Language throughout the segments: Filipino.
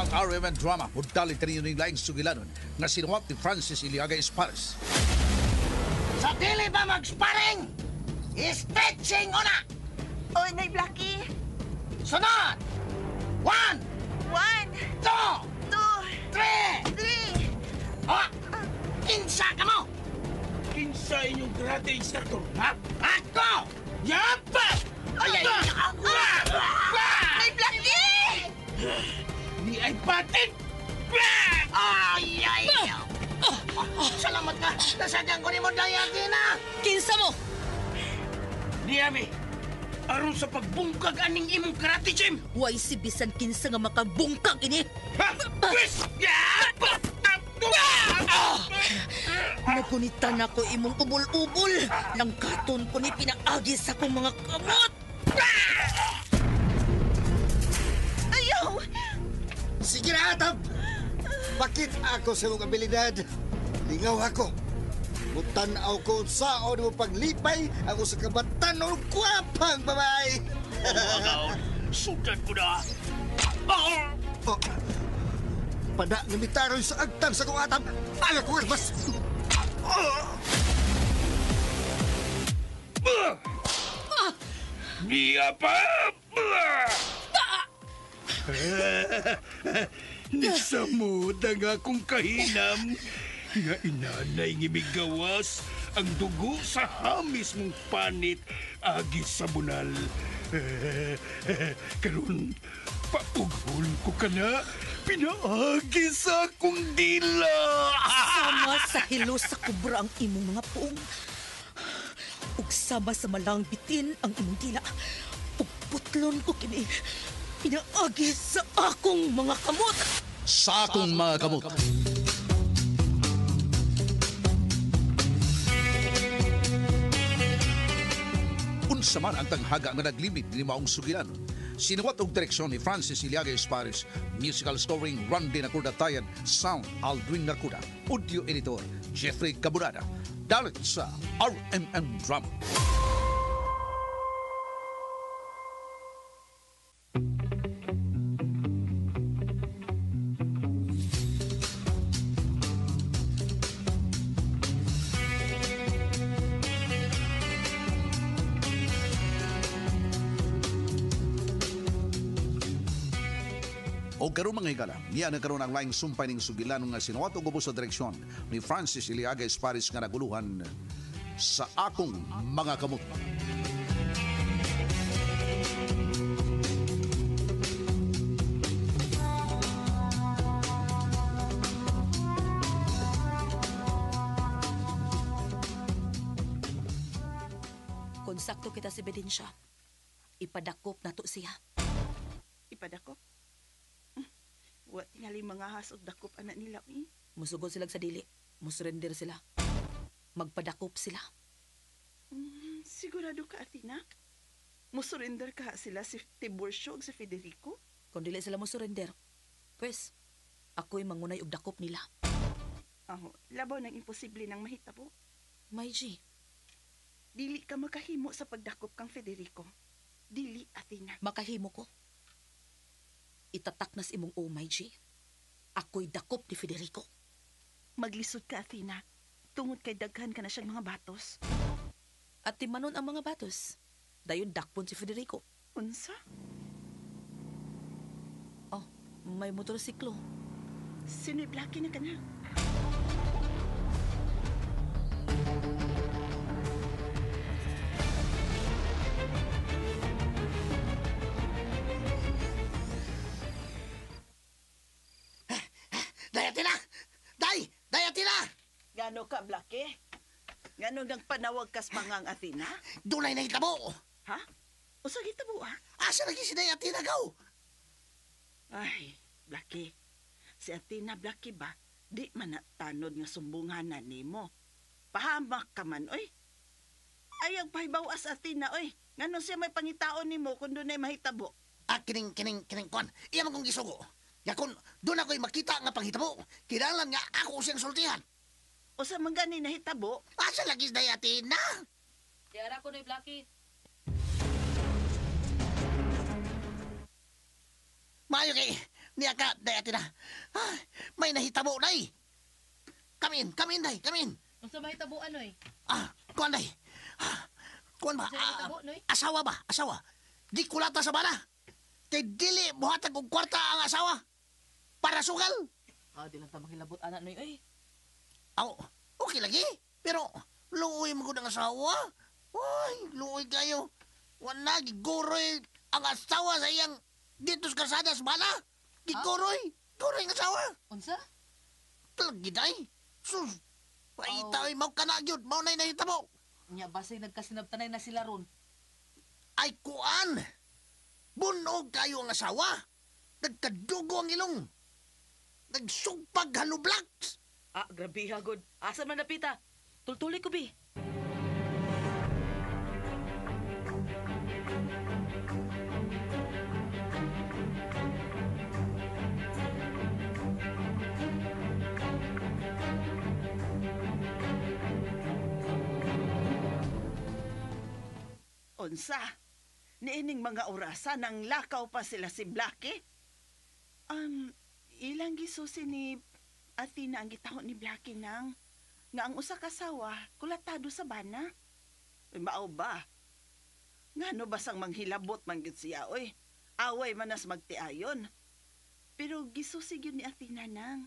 Ang RMN drama mudali kanino ning laing sugilanon nga sinuwat ni Francis Iliaga Espares. Sa dili ba mag-sparring? Stretching una! Oy, Nay Blackie! Sunod! 1, 1, 2, 2, 3! 3! O! Kinsa ka mo! Kinsa inyong karate instructor, ha? Ako! Yapa! Ay! Nay Blackie! Ni ay patin! Ay! Salamat ka! Nasadyan ko ni mo dayati na! Kinsa mo? Ni Ami, aron sa pagbungkag aning imong karate gym! Way si bisan kinsa nga makabungkag ini. Ha? Pwes! Yapa! Nagunitan ako imong ubol-ubol. Langkaton ko ni pinaagi sa kong mga kamot. Ayaw! Sige na, Atab! Bakit ako sa mong abilidad? Lingaw ako. Mutanaw ko saan mo paglipay ako sa kabatan o kwapang babae. Sudan ko na! Oh, pada namitaroy sa agtang sa kong Atab. Ayaw ko mas. Niya pa! Nisamod ang akong kahinam nga inanay ngimigawas ang dugo sa hamis mong panit agi sa bunal. Karon paughol ko ka na pinaagi sa akong dila. Sama sa hilo sa kubra ang imong mga puong. Ug sama sa malang bitin ang imong dila. Ug putlon ko kini pinaagi sa akong mga kamot. Sa akong mga kamot. Unsa man ang tanghaga nga naglimit ni maong sugilanon. Sinuwat og direksyon ni Francis Iliaga Espares, musical scoring Randy Nakurdatayan, sound Aldwin Nakuda, audio editor Jeffrey Cabunada. Dalit sa RMN Drama. O karon mga higala, niya nagkaroon ang laing sumpay ning sugilanon nga sinuwat og ubos sa direksyon ni Francis Iliaga Espares nga naguluhan sa akong mga kamot. Kung sakto kita si Bedensya, ipadakop na to siya. Ipadakop? Wa tingali mga hasod dakop anak nila. Musugod sila sa dili. Musurrender sila. Magpadakop sila. Sigurado ka, Athena? Musurrender ka sila si Tiburcio ug si Federico? Kung dili sila musurrender, pues, ako'y mangunay og dakop nila. Aho, labaw ng imposible nang mahitabo. May G, Dili ka makahimo sa pagdakop kang Federico. Dili, Athena. makahimo ko. Itatak nas imong umay, G. Ako'y dakop ni Federico. Maglisod ka, Athena. Tungod kay daghan ka na siyang mga batos. At timanon ang mga batos. Dayon dakpon si Federico. Unsa? Oh, may motorsiklo. Sino'y Blackie na ka na? Dayatina! Dayatina! Gano ka, Blackie? Gano nang panawag kas mangang Athena? Dunay na hitabo! Ha? Usa gitabo, ha? Asa lagi si Dayatina gaw? Ay, Blackie. Si Athena, Blackie ba? Di man tanod nga sumbungan na nimo. Pahamak ka man, oy. Ayang pahibawas Athena, oy. Ngano siya may pangitaon nimo kung doon ay mahitabo? Kining kon. Iya man kong gisugo. Ya kun doon ako'y makita nga panghitabo. Kinahanglan nga ako siyang sultihan. O sa mga gani nahitabo? Asa lagi si Dayatina? Diara ko na Blackie. Maayo kay Niya ka, day atin na. Ay, may nahitabo, day. Come in, day, come in. Unsa may tabuan oy? Kuan, day. Kuan ba? Unsa may tabo noy? Asawa ba? Asawa. Di kulata sa bala. Kay dili buhatag og kwarta ang asawa. Para sugal. Di lang ta makilabot anak noy oy. Aw, okay lagi. Pero, luoy mo ko ng asawa. Ay, luoy kayo. Wala, giguroy ang asawa sa iyang dito sa kalsada sa bala. Giguroy. Giguroy ang asawa. Unsa? Talagi day. Sus. Paita ay mau ka na yun. Mau na nahitabo. Nya basay nagkasinabtanay na sila ron. Ay kuan. Bunog kayo ang asawa. Nagkadugo ang ilong. Nagsugpag halublaks. Grabe hagod. Asa man napita? Tultuli ko bi. Unsa? Niining mga orasan nang lakaw pa sila si Blackie? Ilang gisusi ni Athena ang gitahon ni Blackie nang nga ang usa kasawa kulatado sa bana. Mao ba? Ngano basang manghilabot man gyud siya oy? Away manas magtiayon. Pero gisusi gyud ni Athena nang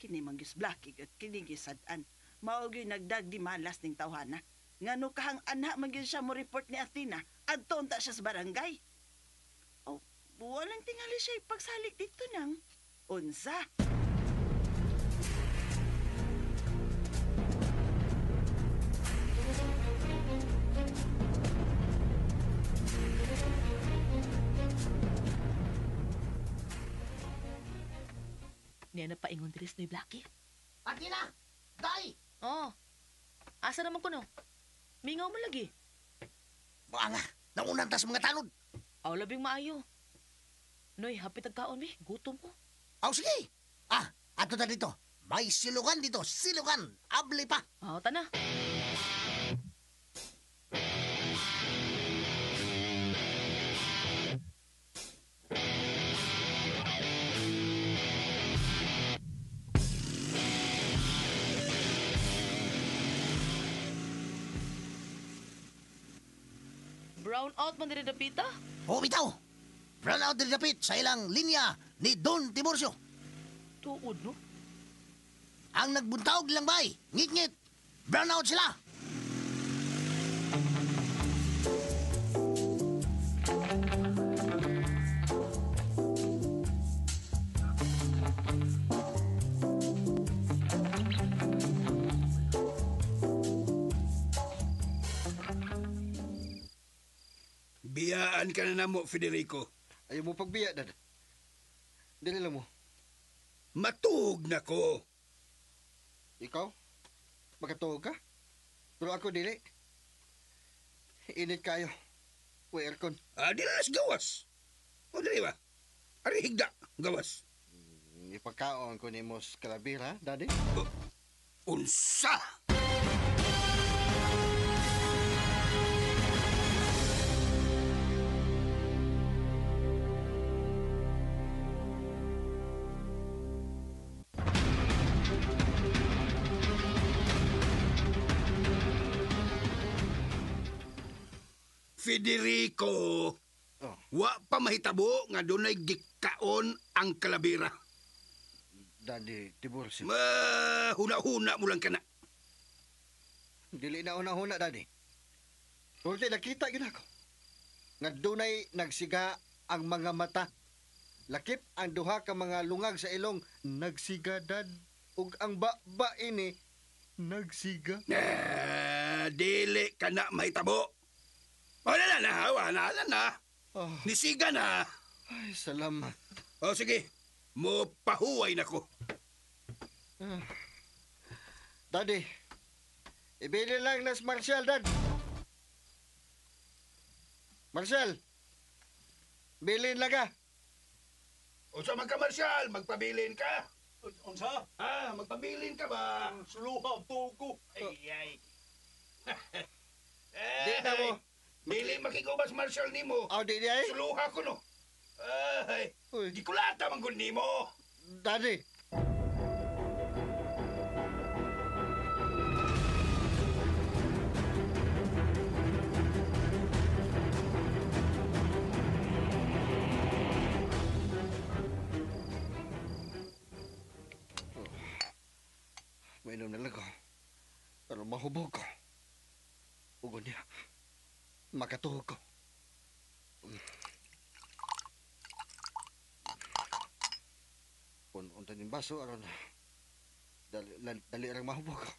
kini man gis Blackie gyud kini gisadan. Mao gyud nagdagdi malas ning tawhana. Ngano kahang anak man gyud siya mo report ni Athena adto ta siya sa barangay. Oh, walang tingali siya pagsalig dito nang unsa? Niya na paingon diris ni Blackie. Atina! Day! Asa naman ko no? Mingaw mo lagi. Mga nga. Naunan ta sa mga tanod. Labing maayo. Noy, hapit agkaon mi. Gutom ko. Sige. Ato na dito. May silugan dito. Silugan. Abli pa. Tana. Brown out man diri dapita? Bitaw. Brown out din dapit sa ilang linya ni Don Tiburcio. Tuod no? Ang nagbuntawg lang bay. Ngit-ngit. Brown out sila. Biyaan ka na namo, Federico. Ayaw mo pagbiya, Dad. Dili lang mo. Matug na ko. Ikaw? Magkatuog ka? Pero ako dili. Init kayo. Uy, aircon. Di na nas gawas. O dali ba? Ari higda, gawas. Ipagkaon ko ni Mos Calabira, Daddy. Unsa? Federico, wa pa mahitabo nga dunay gikaon ang Calabira. Daddy, Tiburcio. Huna-huna mo lang ka na. Dili na una-huna, Daddy. Porque nakita yun ako. Nga dunay nagsiga ang mga mata. Lakip ang duha ka mga lungag sa ilong nagsiga, Dad. Ug ang ba ini nagsiga. Dili ka na mahitabo. Wala na. Nisiga na. Ay, salamat. Sige. Mo pahuway na ko. Daddy, ibili lang nas Marshall, Dad. Marshall, bilin lang ka. Unsa man ka, Marshall? Magpabilin ka? Unsa? Magpabilin ka ba? Suluha, tugo. Ay. Di na mo. Dili makigubas, Marshall, nimo. Di ay? Suluha ko, no? Ay, Uy. gikulata man gud nimo. Daddy. Mainom na lang ko. Pero mahubog ko. Ugon niya. Makatuhog ko. Unta yung baso, aron. Dali lang mahubog ko.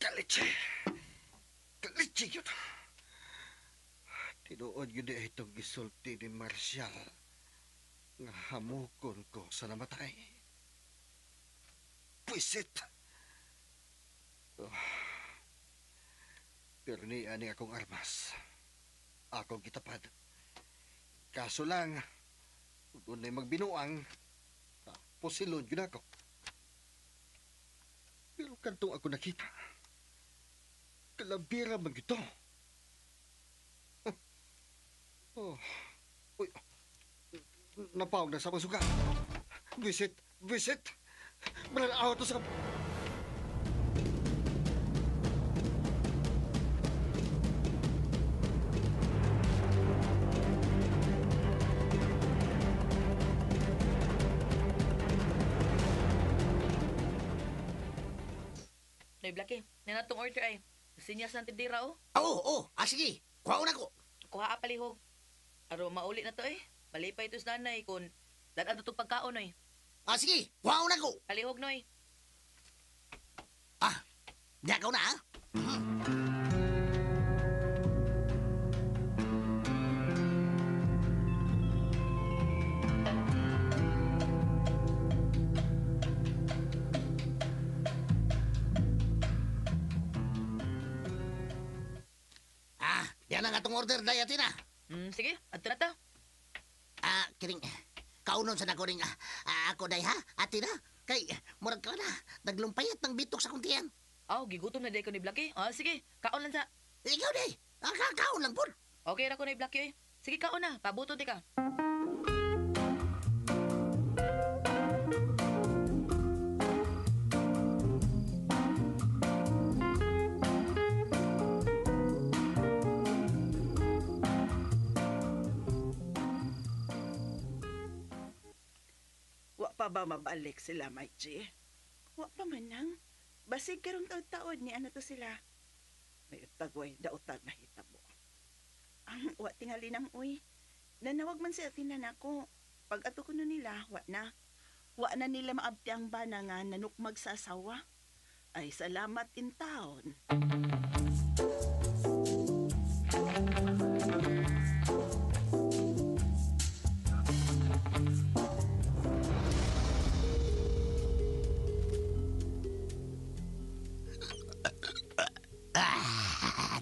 Kalitsi. Kalitsi yun. Tinuod yun itong gisulti ni Marcial. Nga hamukon ko sa namatay. Pwisit. Pero ni ani akong armas. Akong gitapad. Kaso lang, kung na'y magbinuang, pusilon yun ako. Pero kantong ako nakita, kalabira man ito. Oh. Uy. Napawag na sa mga suga. Visit! Visit! Mananawa to sa... Nay Blackie, nanatong order ay. Sinyas ng tindira oh. Oo. Sige. Kuhaon ako. Kuha a palihog. Aro mauli na to eh. Malipay ito sa nanay kung dadan to pagkaon oy. Sige. Kuhaon ako. Palihog noy. Niyakaw na, ha? Yan ang atong order, Dayatin, ha? Sige, adto na ta. Kiring, kaunon sa nako ring, ako, Day, ha? Ati na? Kay, murag ka na. Naglumpayat ng bitok sa kuntiyan. Gigutom na day ko ni Blackie. Sige, kaon lang sa. Ikaw, Day. Kaon lang po. Okay ra ko ni Blackie. Sige, kaon na. Pabuto di ka. Wa pa ba mabalik sila, Maichi? Wa pa man nang. Basig karong taod-taod ni ano to sila. May tagway daotag na hitabo. Ang wa tingali nang uy. Nanawag man siya tinanako. Pag ato ko na nila, wa na. Wa na nila maabti ang bana nga nanukmag sa asawa. Ay salamat in taon.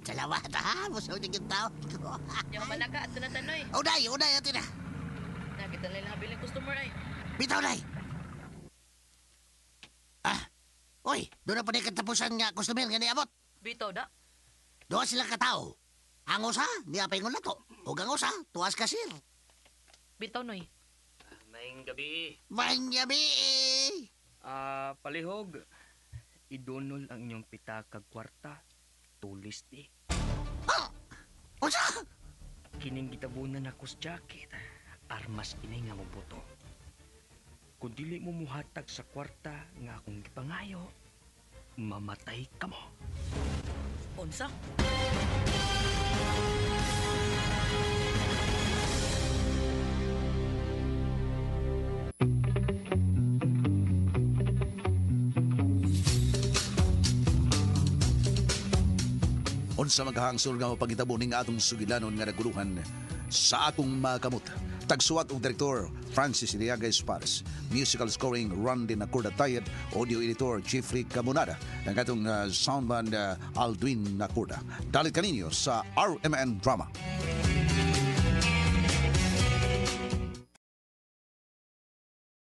Salamat, ha? Musaw na yung tao. Yung manaka at na tanoy. Uday, Atin, ha? Nakita nila habiling customer ay. Bitaw, Day. Uy, doon na pa na katapusan nga customer nga niabot. Bito da. Doon sila katao. Ang usa, niapay ngon na to. O ang usa, tuwas kasir. Bitaw noy. Maing gabi. Manyabi! Palihog. Idunol ang inyong pitakag kwarta. Tulis di. Usa! Kining gitabunan ako sa jacket. Armas inay nga mabuto. Kung dili mo muhatag sa kwarta nga akong gipangayo, mamatay ka mo. Unsa? Unsa maghahangsol nga mapangitabo ning atong sugilanon nga naguluhan sa akong makamot. Tagsuwat og direktor Francis Iliaga Espares, musical scoring Randy Nacorda-Tayed, audio editor Jeffrey Camonada, ang atong sound band Aldwin Nacorda. Dalit kaninyo sa RMN Drama.